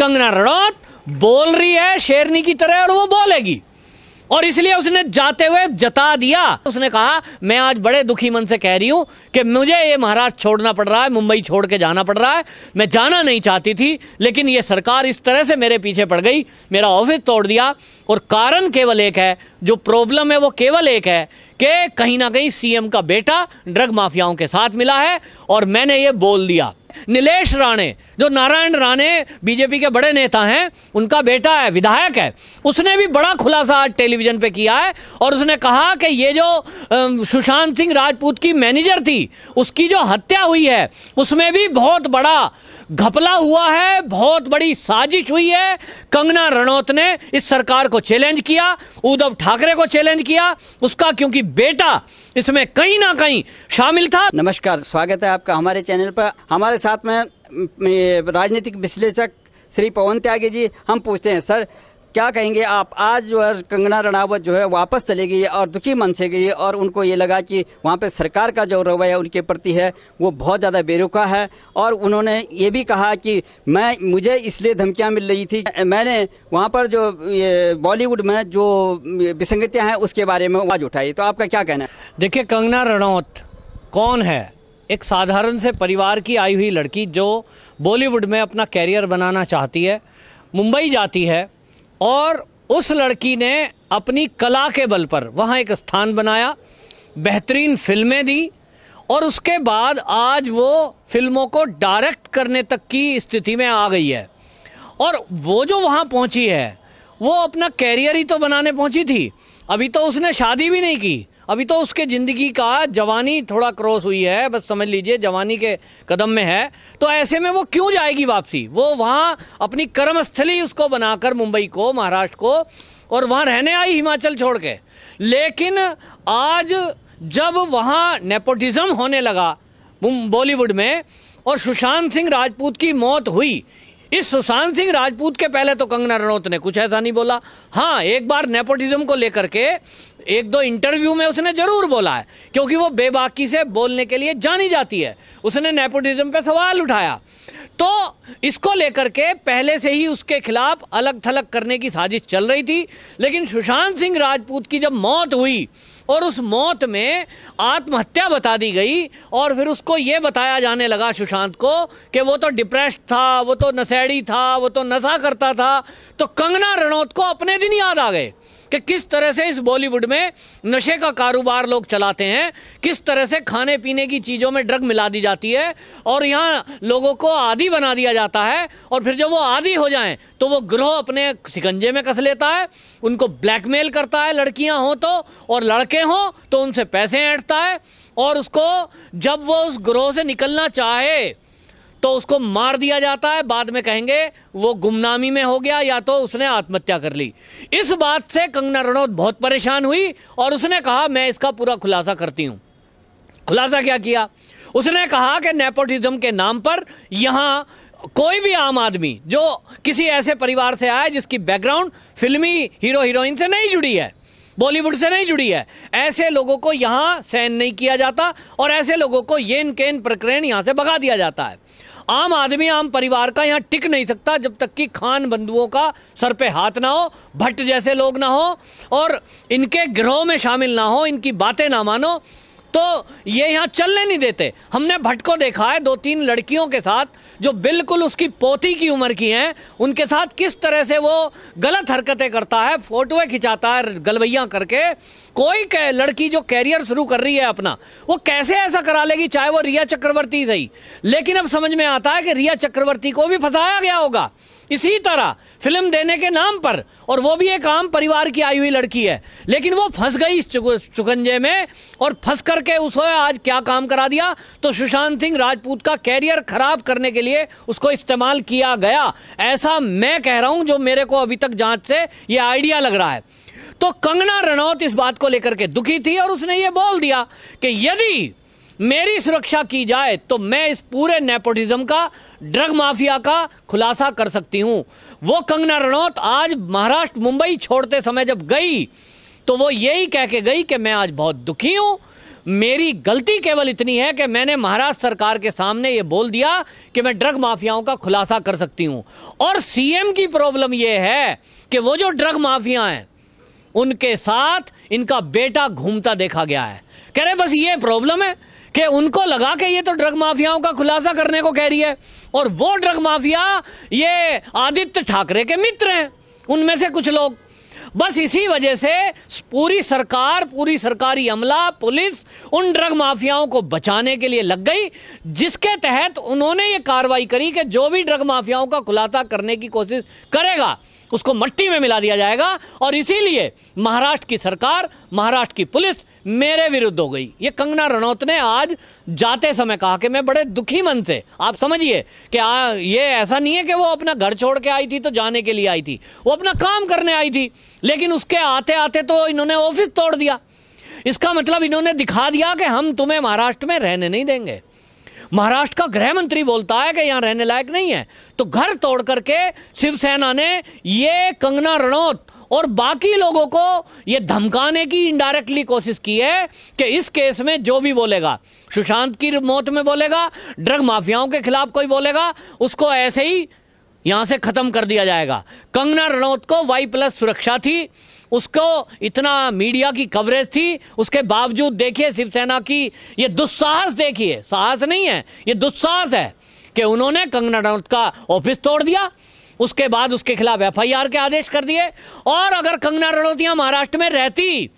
कंगना रनौत बोल रही है शेरनी की तरह और वो बोलेगी, और इसलिए उसने जाते हुए जता दिया। उसने कहा मैं आज बड़े दुखी मन से कह रही हूं कि मुझे ये महाराष्ट्र छोड़ना पड़ रहा है, मुंबई छोड़ के जाना पड़ रहा है। मैं जाना नहीं चाहती थी, लेकिन ये सरकार इस तरह से मेरे पीछे पड़ गई, मेरा ऑफिस तोड़ दिया। और कारण केवल एक है, जो प्रॉब्लम है वो केवल एक है कि कहीं ना कहीं सीएम का बेटा ड्रग माफियाओं के साथ मिला है, और मैंने ये बोल दिया। नीलेश राणे, जो नारायण राणे बीजेपी के बड़े नेता हैं, उनका बेटा है, विधायक है, उसने भी बड़ा खुलासा आज टेलीविजन पे किया है। और उसने कहा कि ये जो सुशांत सिंह राजपूत की मैनेजर थी, उसकी जो हत्या हुई है, उसमें भी बहुत बड़ा घपला हुआ है, बहुत बड़ी साजिश हुई है। कंगना रनौत ने इस सरकार को चैलेंज किया, उद्धव ठाकरे को चैलेंज किया, उसका क्योंकि बेटा इसमें कहीं ना कहीं शामिल था। नमस्कार, स्वागत है आपका हमारे चैनल पर। हमारे साथ में राजनीतिक विश्लेषक श्री पवन त्यागी जी। हम पूछते हैं, सर क्या कहेंगे आप, आज जो है कंगना रनावत जो है वापस चली गई और दुखी मन से गई, और उनको ये लगा कि वहाँ पे सरकार का जो रवैया उनके प्रति है वो बहुत ज़्यादा बेरुखा है, और उन्होंने ये भी कहा कि मुझे इसलिए धमकियाँ मिल रही थी, मैंने वहाँ पर जो बॉलीवुड में जो विसंगतियाँ हैं उसके बारे में आवाज़ उठाई। तो आपका क्या कहना है? देखिए, कंगना रनौत कौन है? एक साधारण से परिवार की आई हुई लड़की जो बॉलीवुड में अपना कैरियर बनाना चाहती है, मुंबई जाती है, और उस लड़की ने अपनी कला के बल पर वहाँ एक स्थान बनाया, बेहतरीन फिल्में दी, और उसके बाद आज वो फिल्मों को डायरेक्ट करने तक की स्थिति में आ गई है। और वो जो वहाँ पहुँची है, वो अपना कैरियर ही तो बनाने पहुँची थी। अभी तो उसने शादी भी नहीं की, अभी तो उसके ज़िंदगी का जवानी थोड़ा क्रॉस हुई है, बस समझ लीजिए जवानी के कदम में है। तो ऐसे में वो क्यों जाएगी वापसी? वो वहाँ अपनी कर्मस्थली उसको बनाकर मुंबई को, महाराष्ट्र को, और वहाँ रहने आई हिमाचल छोड़ के। लेकिन आज जब वहाँ नेपोटिज्म होने लगा बॉलीवुड में, और सुशांत सिंह राजपूत की मौत हुई, इस सुशांत सिंह राजपूत के पहले तो कंगना रनौत ने कुछ ऐसा नहीं बोला। हाँ, एक बार नेपोटिज्म को लेकर के एक दो इंटरव्यू में उसने जरूर बोला है, क्योंकि वो बेबाकी से बोलने के लिए जानी जाती है। उसने नेपोटिज्म पे सवाल उठाया, तो इसको लेकर के पहले से ही उसके खिलाफ अलग थलग करने की साजिश चल रही थी। लेकिन सुशांत सिंह राजपूत की जब मौत हुई और उस मौत में आत्महत्या बता दी गई, और फिर उसको ये बताया जाने लगा सुशांत को कि वो तो डिप्रेस्ड था, वो तो नशेड़ी था, वो तो नशा करता था, तो कंगना रनौत को अपने दिन याद आ गए कि किस तरह से इस बॉलीवुड में नशे का कारोबार लोग चलाते हैं, किस तरह से खाने पीने की चीज़ों में ड्रग मिला दी जाती है, और यहाँ लोगों को आदी बना दिया जाता है। और फिर जब वो आदी हो जाएं तो वो गिरोह अपने शिकंजे में कस लेता है, उनको ब्लैकमेल करता है, लड़कियां हों तो, और लड़के हों तो उनसे पैसे ऐंठता है, और उसको जब वो उस गिरोह से निकलना चाहे तो उसको मार दिया जाता है। बाद में कहेंगे वो गुमनामी में हो गया, या तो उसने आत्महत्या कर ली। इस बात से कंगना रनौत बहुत परेशान हुई, और उसने कहा मैं इसका पूरा खुलासा करती हूं। खुलासा क्या किया? उसने कहा कि नेपोटिज्म के नाम पर यहां कोई भी आम आदमी जो किसी ऐसे परिवार से आया जिसकी बैकग्राउंड फिल्मी हीरो हीरोइन से नहीं जुड़ी है, बॉलीवुड से नहीं जुड़ी है, ऐसे लोगों को यहां सहन नहीं किया जाता, और ऐसे लोगों को येन केन प्रकरण यहां से भगा दिया जाता है। आम आदमी, आम परिवार का यहाँ टिक नहीं सकता जब तक कि खान बंधुओं का सर पे हाथ ना हो, भट्ट जैसे लोग ना हो, और इनके गिरोह में शामिल ना हो, इनकी बातें ना मानो, तो ये यहाँ चलने नहीं देते। हमने भट्ट को देखा है 2-3 लड़कियों के साथ जो बिल्कुल उसकी पोती की उम्र की हैं, उनके साथ किस तरह से वो गलत हरकतें करता है, फोटोएं खिंचाता है गलवैया करके। कोई लड़की जो कैरियर शुरू कर रही है अपना, वो कैसे ऐसा करा लेगी, चाहे वो रिया चक्रवर्ती सही। लेकिन अब समझ में आता है कि रिया चक्रवर्ती को भी फंसाया गया होगा इसी तरह फिल्म देने के नाम पर, और वो भी एक आम परिवार की आई हुई लड़की है, लेकिन वो फंस गई इस चुकंजे में, और फंस करके उसने आज क्या काम करा दिया, तो सुशांत सिंह राजपूत का कैरियर खराब करने के लिए उसको इस्तेमाल किया गया। ऐसा मैं कह रहा हूं, जो मेरे को अभी तक जांच से ये आइडिया लग रहा है। तो कंगना रनौत इस बात को लेकर के दुखी थी, और उसने ये बोल दिया कि यदि मेरी सुरक्षा की जाए तो मैं इस पूरे नेपोटिज्म का, ड्रग माफिया का खुलासा कर सकती हूं। वो कंगना रनौत आज महाराष्ट्र, मुंबई छोड़ते समय जब गई, तो वो यही कह के गई कि मैं आज बहुत दुखी हूं, मेरी गलती केवल इतनी है कि मैंने महाराष्ट्र सरकार के सामने ये बोल दिया कि मैं ड्रग माफियाओं का खुलासा कर सकती हूं। और सीएम की प्रॉब्लम ये है कि वो जो ड्रग माफिया हैं उनके साथ इनका बेटा घूमता देखा गया है। कह रहे बस ये प्रॉब्लम है कि उनको लगा कि ये तो ड्रग माफियाओं का खुलासा करने को कह रही है, और वो ड्रग माफिया ये आदित्य ठाकरे के मित्र हैं, उनमें से कुछ लोग। बस इसी वजह से पूरी सरकार, पूरी सरकारी अमला, पुलिस उन ड्रग माफियाओं को बचाने के लिए लग गई, जिसके तहत उन्होंने ये कार्रवाई करी कि जो भी ड्रग माफियाओं का खुलासा करने की कोशिश करेगा उसको मट्टी में मिला दिया जाएगा। और इसीलिए महाराष्ट्र की सरकार, महाराष्ट्र की पुलिस मेरे विरुद्ध हो गई। ये कंगना रनौत ने आज जाते समय कहा कि मैं बड़े दुखी मन से, आप समझिए कि ये ऐसा नहीं है कि वो अपना घर छोड़ के आई थी तो जाने के लिए आई थी, वो अपना काम करने आई थी, लेकिन उसके आते आते तो इन्होंने ऑफिस तोड़ दिया। इसका मतलब इन्होंने दिखा दिया कि हम तुम्हें महाराष्ट्र में रहने नहीं देंगे। महाराष्ट्र का गृह मंत्री बोलता है कि यहां रहने लायक नहीं है, तो घर तोड़ करके शिवसेना ने ये कंगना रनौत और बाकी लोगों को ये धमकाने की इनडायरेक्टली कोशिश की है कि इस केस में जो भी बोलेगा, सुशांत की मौत में बोलेगा, ड्रग माफियाओं के खिलाफ कोई बोलेगा, उसको ऐसे ही यहां से खत्म कर दिया जाएगा। कंगना रनौत को Y+ सुरक्षा थी, उसको इतना मीडिया की कवरेज थी, उसके बावजूद देखिए शिवसेना की ये दुस्साहस, देखिए साहस नहीं है, ये दुस्साहस है कि उन्होंने कंगना रनौत का ऑफिस तोड़ दिया, उसके बाद उसके खिलाफ FIR के आदेश कर दिए। और अगर कंगना रनौत यहाँ महाराष्ट्र में रहती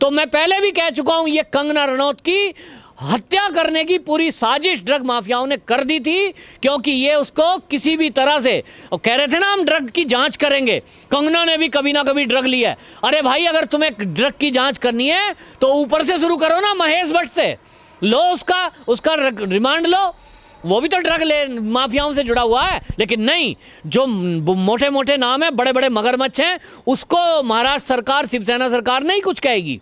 तो मैं पहले भी कह चुका हूं, ये कंगना रनौत की हत्या करने की पूरी साजिश ड्रग माफियाओं ने कर दी थी, क्योंकि ये उसको किसी भी तरह से, और कह रहे थे ना हम ड्रग की जांच करेंगे, कंगना ने भी कभी ना कभी ड्रग लिया है। अरे भाई, अगर तुम्हें ड्रग की जांच करनी है तो ऊपर से शुरू करो ना, महेश भट्ट से लो, उसका रिमांड लो, वो भी तो ड्रग माफियाओं से जुड़ा हुआ है। लेकिन नहीं, जो मोटे मोटे नाम है, बड़े बड़े मगरमच्छ हैं, उसको महाराष्ट्र सरकार, शिवसेना सरकार नहीं कुछ कहेगी,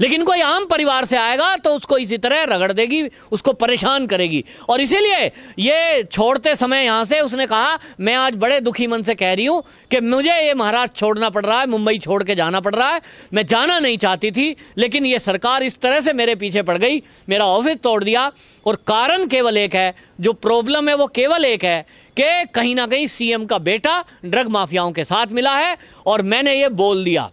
लेकिन कोई आम परिवार से आएगा तो उसको इसी तरह रगड़ देगी, उसको परेशान करेगी। और इसीलिए ये छोड़ते समय यहां से उसने कहा, मैं आज बड़े दुखी मन से कह रही हूं कि मुझे ये महाराष्ट्र छोड़ना पड़ रहा है, मुंबई छोड़ के जाना पड़ रहा है, मैं जाना नहीं चाहती थी, लेकिन ये सरकार इस तरह से मेरे पीछे पड़ गई, मेरा ऑफिस तोड़ दिया। और कारण केवल एक है, जो प्रॉब्लम है वो केवल एक है कि कहीं ना कहीं सीएम का बेटा ड्रग माफियाओं के साथ मिला है, और मैंने ये बोल दिया।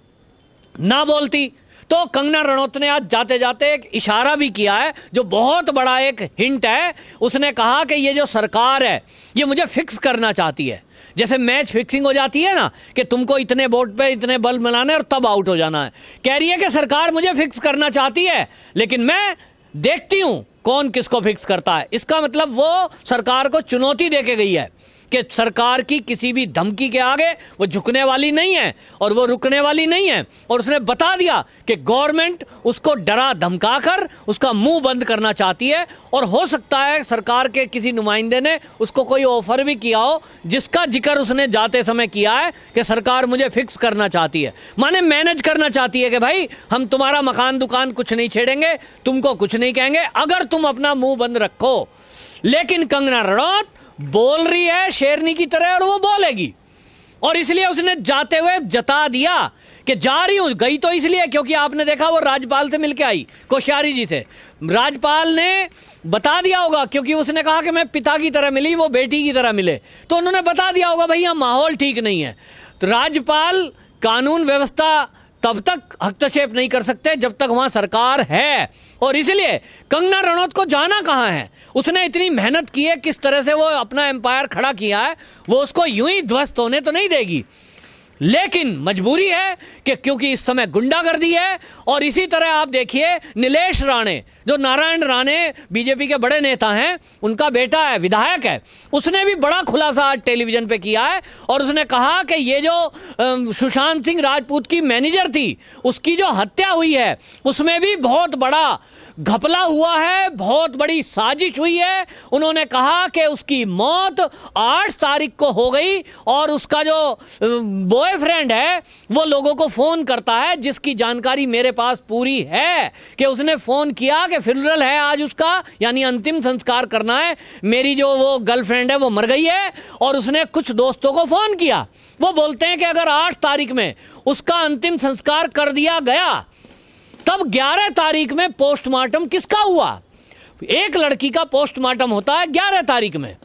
ना बोलती तो कंगना रनौत ने आज जाते जाते एक इशारा भी किया है, जो बहुत बड़ा एक हिंट है। उसने कहा कि ये जो सरकार है ये मुझे फिक्स करना चाहती है, जैसे मैच फिक्सिंग हो जाती है ना, कि तुमको इतने बोर्ड पे इतने बल्ब बनाने और तब आउट हो जाना है। कह रही है कि सरकार मुझे फिक्स करना चाहती है, लेकिन मैं देखती हूं कौन किसको फिक्स करता है। इसका मतलब वो सरकार को चुनौती देके गई है कि सरकार की किसी भी धमकी के आगे वो झुकने वाली नहीं है और वो रुकने वाली नहीं है। और उसने बता दिया कि गवर्नमेंट उसको डरा धमका कर उसका मुंह बंद करना चाहती है, और हो सकता है सरकार के किसी नुमाइंदे ने उसको कोई ऑफर भी किया हो, जिसका जिक्र उसने जाते समय किया है कि सरकार मुझे फिक्स करना चाहती है, माने मैनेज करना चाहती है कि भाई हम तुम्हारा मकान दुकान कुछ नहीं छेड़ेंगे, तुमको कुछ नहीं कहेंगे अगर तुम अपना मुंह बंद रखो। लेकिन कंगना रनौत बोल रही है शेरनी की तरह, और वो बोलेगी, और इसलिए उसने जाते हुए जता दिया कि जा रही हूं। गई तो इसलिए क्योंकि आपने देखा वो राज्यपाल से मिलके आई, कोश्यारी जी से। राज्यपाल ने बता दिया होगा, क्योंकि उसने कहा कि मैं पिता की तरह मिली, वो बेटी की तरह मिले, तो उन्होंने बता दिया होगा भाई यहाँ माहौल ठीक नहीं है। तो राज्यपाल कानून व्यवस्था तब तक हस्तक्षेप नहीं कर सकते जब तक वहां सरकार है। और इसलिए कंगना रनौत को जाना कहां है, उसने इतनी मेहनत की है, किस तरह से वो अपना एम्पायर खड़ा किया है, वो उसको यूं ही ध्वस्त होने तो नहीं देगी। लेकिन मजबूरी है कि क्योंकि इस समय गुंडागर्दी है। और इसी तरह आप देखिए नीलेश राणे, जो नारायण राणे बीजेपी के बड़े नेता हैं, उनका बेटा है, विधायक है, उसने भी बड़ा खुलासा आज टेलीविजन पे किया है। और उसने कहा कि ये जो सुशांत सिंह राजपूत की मैनेजर थी, उसकी जो हत्या हुई है उसमें भी बहुत बड़ा घपला हुआ है, बहुत बड़ी साजिश हुई है। उन्होंने कहा कि उसकी मौत 8 तारीख को हो गई, और उसका जो बॉयफ्रेंड है वो लोगों को फोन करता है, जिसकी जानकारी मेरे पास पूरी है कि उसने फोन किया कि फ्यूनरल है आज उसका, यानी अंतिम संस्कार करना है, मेरी जो वो गर्लफ्रेंड है वो मर गई है। और उसने कुछ दोस्तों को फोन किया, वो बोलते हैं कि अगर 8 तारीख में उसका अंतिम संस्कार कर दिया गया तब 11 तारीख में पोस्टमार्टम किसका हुआ? एक लड़की का पोस्टमार्टम होता है 11 तारीख में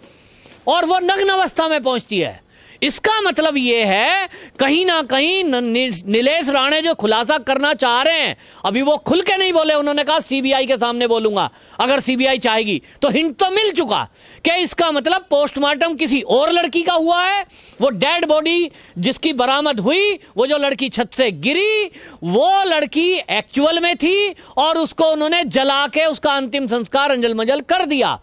और वो नग्न अवस्था में पहुंचती है। इसका मतलब ये है कहीं ना कहीं नीलेश राणे जो खुलासा करना चाह रहे हैं, अभी वो खुल के नहीं बोले, उन्होंने कहा सीबीआई के सामने बोलूंगा अगर सीबीआई चाहेगी, तो हिंट तो मिल चुका कि इसका मतलब पोस्टमार्टम किसी और लड़की का हुआ है। वो डेड बॉडी जिसकी बरामद हुई, वो जो लड़की छत से गिरी, वो लड़की एक्चुअल में थी और उसको उन्होंने जला के उसका अंतिम संस्कार अंजल मंजल कर दिया।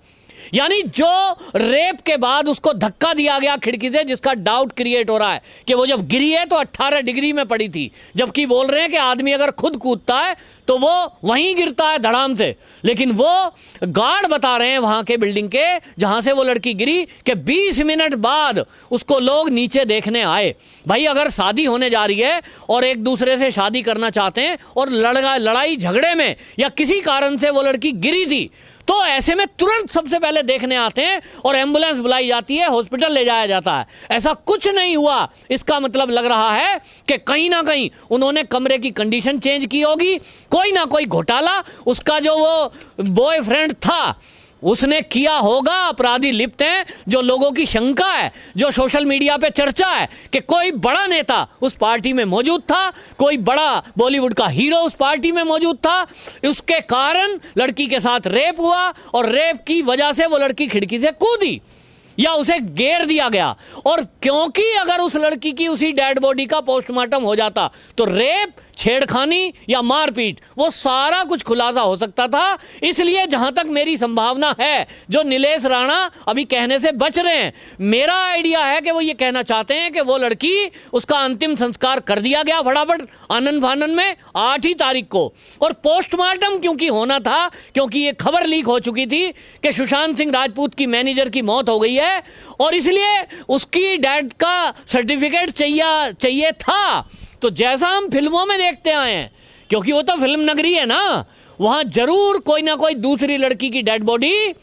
यानी जो रेप के बाद उसको धक्का दिया गया खिड़की से, जिसका डाउट क्रिएट हो रहा है कि वो जब गिरी है तो 18 डिग्री में पड़ी थी, जबकि बोल रहे हैं कि आदमी अगर खुद कूदता है तो वो वहीं गिरता है धड़ाम से, लेकिन वो गार्ड बता रहे हैं वहां के बिल्डिंग के जहां से वो लड़की गिरी कि 20 मिनट बाद उसको लोग नीचे देखने आए। भाई अगर शादी होने जा रही है और एक दूसरे से शादी करना चाहते हैं और लड़ाई झगड़े में या किसी कारण से वो लड़की गिरी थी, तो ऐसे में तुरंत सबसे पहले देखने आते हैं और एम्बुलेंस बुलाई जाती है, हॉस्पिटल ले जाया जाता है। ऐसा कुछ नहीं हुआ। इसका मतलब लग रहा है कि कहीं ना कहीं उन्होंने कमरे की कंडीशन चेंज की होगी, कोई ना कोई घोटाला उसका जो वो बॉयफ्रेंड था उसने किया होगा। अपराधी लिप्त हैं, जो लोगों की शंका है, जो सोशल मीडिया पे चर्चा है कि कोई बड़ा नेता उस पार्टी में मौजूद था, कोई बड़ा बॉलीवुड का हीरो उस पार्टी में मौजूद था, उसके कारण लड़की के साथ रेप हुआ और रेप की वजह से वो लड़की खिड़की से कूदी या उसे घेर दिया गया। और क्योंकि अगर उस लड़की की उसी डेड बॉडी का पोस्टमार्टम हो जाता तो रेप, छेड़खानी या मारपीट, वो सारा कुछ खुलासा हो सकता था। इसलिए जहां तक मेरी संभावना है, जो नीलेश राणा अभी कहने से बच रहे हैं, मेरा आइडिया है कि वो ये कहना चाहते हैं कि वो लड़की, उसका अंतिम संस्कार कर दिया गया फटाफट आनन फानन में 8 ही तारीख को, और पोस्टमार्टम क्योंकि होना था, क्योंकि ये खबर लीक हो चुकी थी कि सुशांत सिंह राजपूत की मैनेजर की मौत हो गई है और इसलिए उसकी डेथ का सर्टिफिकेट चाहिए था। तो जैसा हम फिल्मों में देखते आए हैं, क्योंकि वो तो फिल्म नगरी है ना, वहां जरूर कोई ना कोई दूसरी लड़की की डेड बॉडी,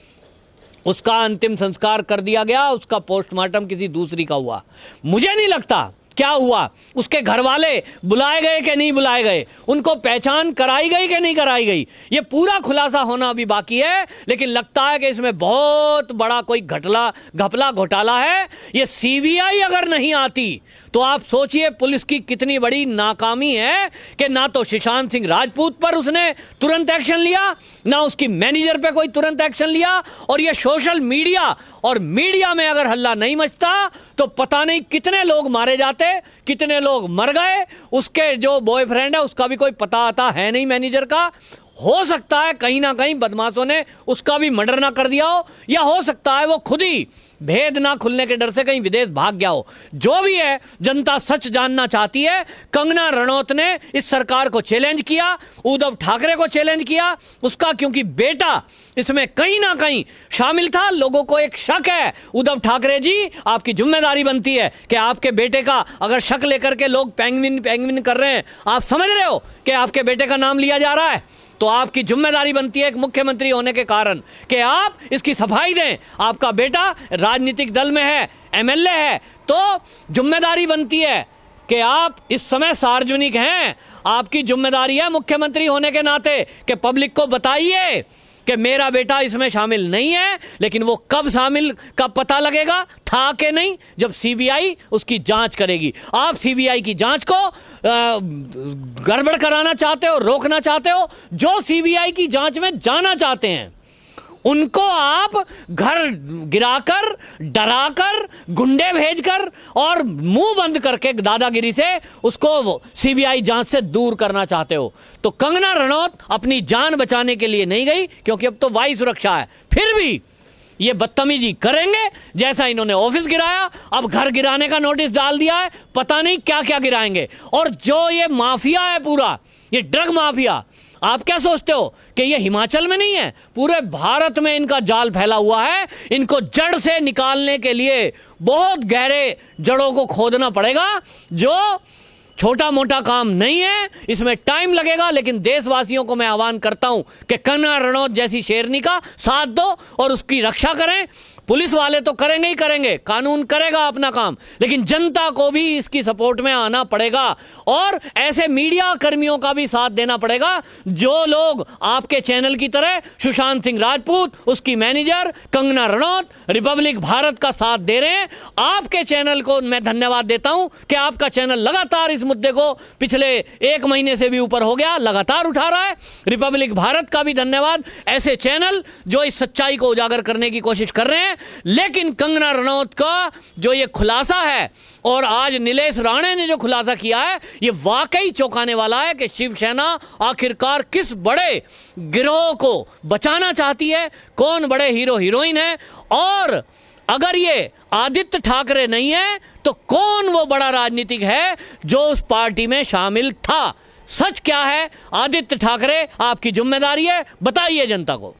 उसका अंतिम संस्कार कर दिया गया, उसका पोस्टमार्टम किसी दूसरी का हुआ। मुझे नहीं लगता क्या हुआ, उसके घर वाले बुलाए गए कि नहीं बुलाए गए, उनको पहचान कराई गई कि नहीं कराई गई, ये पूरा खुलासा होना अभी बाकी है। लेकिन लगता है कि इसमें बहुत बड़ा कोई घपला घोटाला है। ये सीबीआई अगर नहीं आती तो आप सोचिए पुलिस की कितनी बड़ी नाकामी है कि ना तो सुशांत सिंह राजपूत पर उसने तुरंत एक्शन लिया, ना उसकी मैनेजर पे कोई तुरंत एक्शन लिया। और ये सोशल मीडिया और मीडिया में अगर हल्ला नहीं मचता तो पता नहीं कितने लोग मारे जाते, कितने लोग मर गए। उसके जो बॉयफ्रेंड है उसका भी कोई पता आता है नहीं, मैनेजर का। हो सकता है कहीं ना कहीं बदमाशों ने उसका भी मर्डर ना कर दिया हो, या हो सकता है वो खुद ही भेद ना खुलने के डर से कहीं विदेश भाग गया हो। जो भी है, जनता सच जानना चाहती है। कंगना रनौत ने इस सरकार को चैलेंज किया, उद्धव ठाकरे को चैलेंज किया, उसका क्योंकि बेटा इसमें कहीं ना कहीं शामिल था। लोगों को एक शक है, उद्धव ठाकरे जी आपकी जिम्मेदारी बनती है कि आपके बेटे का अगर शक लेकर के लोग पेंगविन कर रहे हैं, आप समझ रहे हो कि आपके बेटे का नाम लिया जा रहा है, तो आपकी जिम्मेदारी बनती है एक मुख्यमंत्री होने के कारण कि आप इसकी सफाई दें। आपका बेटा राजनीतिक दल में है, एमएलए है, तो जिम्मेदारी बनती है कि आप इस समय सार्वजनिक हैं, आपकी जिम्मेदारी है मुख्यमंत्री होने के नाते कि पब्लिक को बताइए कि मेरा बेटा इसमें शामिल नहीं है। लेकिन वो कब शामिल का पता लगेगा, था कि नहीं, जब सीबीआई उसकी जांच करेगी। आप सीबीआई की जांच को गड़बड़ कराना चाहते हो, रोकना चाहते हो। जो सीबीआई की जांच में जाना चाहते हैं उनको आप घर गिराकर, डराकर, गुंडे भेजकर और मुंह बंद करके दादागिरी से उसको सीबीआई जांच से दूर करना चाहते हो। तो कंगना रनौत अपनी जान बचाने के लिए नहीं गई, क्योंकि अब तो वायु सुरक्षा है, फिर भी ये बदतमीजी करेंगे। जैसा इन्होंने ऑफिस गिराया, अब घर गिराने का नोटिस डाल दिया है, पता नहीं क्या क्या गिराएंगे। और जो ये माफिया है पूरा, ये ड्रग माफिया, आप क्या सोचते हो कि ये हिमाचल में नहीं है, पूरे भारत में इनका जाल फैला हुआ है। इनको जड़ से निकालने के लिए बहुत गहरे जड़ों को खोदना पड़ेगा। जो छोटा मोटा काम नहीं है, इसमें टाइम लगेगा, लेकिन देशवासियों को मैं आह्वान करता हूं कि कंगना रनौत जैसी शेरनी का साथ दो और उसकी रक्षा करें। पुलिस वाले तो करेंगे ही करेंगे, कानून करेगा अपना काम, लेकिन जनता को भी इसकी सपोर्ट में आना पड़ेगा और ऐसे मीडिया कर्मियों का भी साथ देना पड़ेगा जो लोग आपके चैनल की तरह सुशांत सिंह राजपूत, उसकी मैनेजर कंगना रनौत, रिपब्लिक भारत का साथ दे रहे हैं। आपके चैनल को मैं धन्यवाद देता हूं कि आपका चैनल लगातार इस मुद्दे को पिछले 1 महीने से भी ऊपर हो गया लगातार उठा रहा है। रिपब्लिक भारत का भी धन्यवाद, ऐसे चैनल जो इस सच्चाई को उजागर करने की कोशिश कर रहे हैं। लेकिन कंगना रनौत का जो ये खुलासा है और आज नीलेश राणे ने जो खुलासा किया है, ये वाकई चौंकाने वाला है कि शिवसेना आखिरकार किस बड़े गिरोह को बचाना चाहती है, कौन बड़े हीरो हीरोइन है, और अगर ये आदित्य ठाकरे नहीं है तो कौन वो बड़ा राजनीतिक है जो उस पार्टी में शामिल था। सच क्या है? आदित्य ठाकरे, आपकी जिम्मेदारी है, बताइए जनता को।